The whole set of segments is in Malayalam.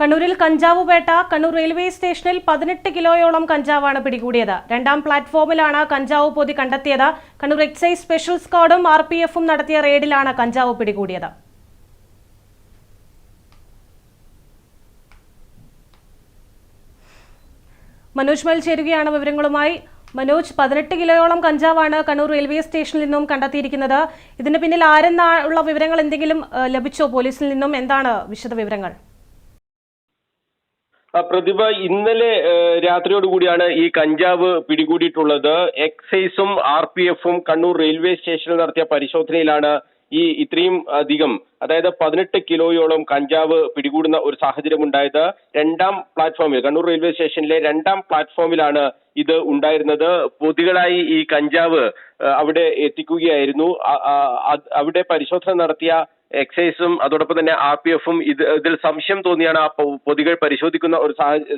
കണ്ണൂരിൽ കഞ്ചാവ് വേട്ട. കണ്ണൂർ റെയിൽവേ സ്റ്റേഷനിൽ 18 കിലോയോളം കഞ്ചാവാണ് പിടികൂടിയത്. രണ്ടാം പ്ലാറ്റ്ഫോമിലാണ് കഞ്ചാവ് പൊതി കണ്ടെത്തിയത്. കണ്ണൂർ എക്സൈസ് സ്പെഷ്യൽ സ്ക്വാഡും RPF നടത്തിയ റെയ്ഡിലാണ് കഞ്ചാവ് പിടികൂടിയത്. മനോജ് മേൽ ചേരുകയാണ് വിവരങ്ങളുമായി. മനോജ്, 18 കിലോയോളം കഞ്ചാവാണ് കണ്ണൂർ റെയിൽവേ സ്റ്റേഷനിൽ നിന്നും കണ്ടെത്തിയിരിക്കുന്നത്. ഇതിന് പിന്നിൽ ആരെന്നുള്ള വിവരങ്ങൾ എന്തെങ്കിലും ലഭിച്ചോ പോലീസിൽ നിന്നും? എന്താണ് വിശദ വിവരങ്ങൾ? പ്രതിഭ, ഇന്നലെ രാത്രിയോടുകൂടിയാണ് ഈ കഞ്ചാവ് പിടികൂടിയിട്ടുള്ളത്. എക്സൈസും RPF കണ്ണൂർ റെയിൽവേ സ്റ്റേഷനിൽ നടത്തിയ പരിശോധനയിലാണ് ഇത്രയും അധികം, അതായത് 18 കിലോയോളം കഞ്ചാവ് പിടികൂടുന്ന ഒരു സാഹചര്യം ഉണ്ടായത്. രണ്ടാം പ്ലാറ്റ്ഫോമിൽ, കണ്ണൂർ റെയിൽവേ സ്റ്റേഷനിലെ രണ്ടാം പ്ലാറ്റ്ഫോമിലാണ് ഇത് ഉണ്ടായിരുന്നത്. പൊതികളായി ഈ കഞ്ചാവ് അവിടെ എത്തിക്കുകയായിരുന്നു. അവിടെ പരിശോധന നടത്തിയ എക്സൈസും അതോടൊപ്പം തന്നെ RPF ഇതിൽ സംശയം തോന്നിയാണ് ആ പൊതികൾ പരിശോധിക്കുന്ന ഒരു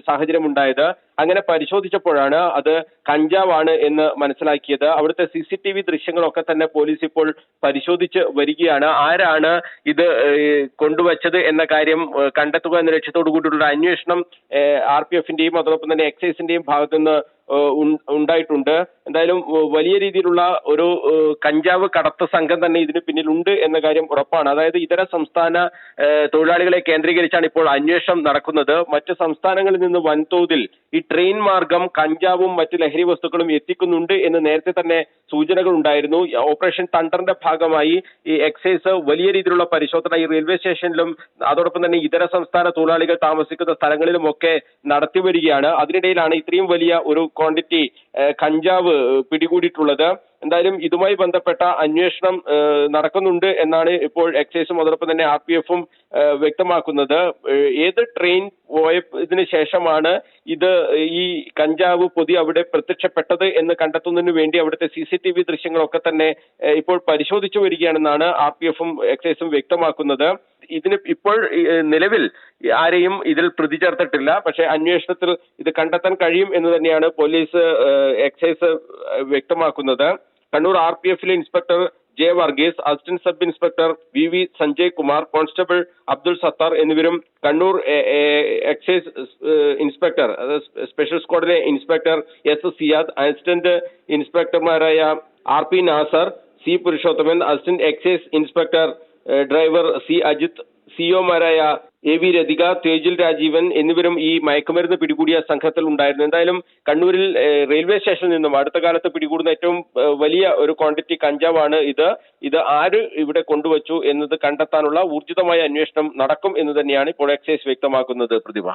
സാഹചര്യം ഉണ്ടായത്. അങ്ങനെ പരിശോധിച്ചപ്പോഴാണ് അത് കഞ്ചാവാണ് എന്ന് മനസ്സിലാക്കിയത്. അവിടുത്തെ CCTV ദൃശ്യങ്ങളൊക്കെ തന്നെ പോലീസ് ഇപ്പോൾ പരിശോധിച്ച് വരികയാണ്. ആരാണ് ഇത് കൊണ്ടുവച്ചത് എന്ന കാര്യം കണ്ടെത്തുക എന്ന ലക്ഷ്യത്തോടു കൂടിയുള്ള അന്വേഷണം RPF അതോടൊപ്പം തന്നെ എക്സൈസിന്റെയും ഭാഗത്തുനിന്ന് ഉണ്ടായിട്ടുണ്ട്. എന്തായാലും വലിയ രീതിയിലുള്ള ഒരു കഞ്ചാവ് കടത്ത് സംഘം തന്നെ ഇതിന് പിന്നിലുണ്ട് എന്ന കാര്യം ഉറപ്പാണ്. അതായത് ഇതര സംസ്ഥാന തൊഴിലാളികളെ കേന്ദ്രീകരിച്ചാണ് ഇപ്പോൾ അന്വേഷണം നടക്കുന്നത്. മറ്റ് സംസ്ഥാനങ്ങളിൽ നിന്ന് വൻതോതിൽ ഈ ട്രെയിൻ മാർഗം കഞ്ചാവും മറ്റ് ലഹരി വസ്തുക്കളും എത്തിക്കുന്നുണ്ട് എന്ന് നേരത്തെ തന്നെ സൂചനകൾ ഉണ്ടായിരുന്നു. ഓപ്പറേഷൻ തണ്ടറിന്റെ ഭാഗമായി ഈ എക്സൈസ് വലിയ രീതിയിലുള്ള പരിശോധന ഈ റെയിൽവേ സ്റ്റേഷനിലും അതോടൊപ്പം തന്നെ ഇതര സംസ്ഥാന തൊഴിലാളികൾ താമസിക്കുന്ന സ്ഥലങ്ങളിലുമൊക്കെ നടത്തി വരികയാണ്. അതിനിടയിലാണ് ഇത്രയും വലിയ ഒരു ക്വാണ്ടിറ്റി കഞ്ചാവ് പിടികൂടിയിട്ടുള്ളത്. എന്തായാലും ഇതുമായി ബന്ധപ്പെട്ട അന്വേഷണം നടക്കുന്നുണ്ട് എന്നാണ് ഇപ്പോൾ എക്സൈസും അതോടൊപ്പം തന്നെ RPF വ്യക്തമാക്കുന്നത്. ഏത് ട്രെയിൻ പോയതിനു ശേഷമാണ് ഈ കഞ്ചാവ് പൊതി അവിടെ പ്രത്യക്ഷപ്പെട്ടത് എന്ന് കണ്ടെത്തുന്നതിന് വേണ്ടി അവിടുത്തെ CCTV ദൃശ്യങ്ങളൊക്കെ തന്നെ ഇപ്പോൾ പരിശോധിച്ചു വരികയാണെന്നാണ് RPF എക്സൈസും വ്യക്തമാക്കുന്നത്. ഇതിന് ഇപ്പോൾ നിലവിൽ ആരെയും ഇതിൽ പ്രതി ചേർത്തിട്ടില്ല. പക്ഷേ അന്വേഷണത്തിൽ ഇത് കണ്ടെത്താൻ കഴിയും എന്ന് തന്നെയാണ് പോലീസ് എക്സൈസ് വ്യക്തമാക്കുന്നത്. Kannur RPF inspector J Varghese, assistant sub inspector VV Sanjay Kumar, constable Abdul Sathar എന്നിവരും കണ്ണൂർ എക്സൈസ് ഇൻസ്പെക്ടർ സ്പെഷ്യൽ സ്ക്വാഡിലെ ഇൻസ്പെക്ടർ S സിയാദ്, അസിസ്റ്റന്റ് ഇൻസ്പെക്ടർമാരായ RP Nasar, C Purushothaman, assistant excise inspector driver C Ajith, COമാരായ AV രതിക, തേജിൽ രാജീവൻ എന്നിവരും ഈ മയക്കുമരുന്ന് പിടികൂടിയ സംഘത്തിൽ ഉണ്ടായിരുന്നു. എന്തായാലും കണ്ണൂരിൽ റെയിൽവേ സ്റ്റേഷനിൽ നിന്നും അടുത്ത കാലത്ത് പിടികൂടുന്ന ഏറ്റവും വലിയ ഒരു ക്വാണ്ടിറ്റി കഞ്ചാവാണ് ഇത് ആര് ഇവിടെ കൊണ്ടുവച്ചു എന്നത് കണ്ടെത്താനുള്ള ഊർജിതമായ അന്വേഷണം നടക്കും എന്ന് തന്നെയാണ് ഇപ്പോൾ എക്സൈസ് വ്യക്തമാക്കുന്നത്. പ്രതിഭ.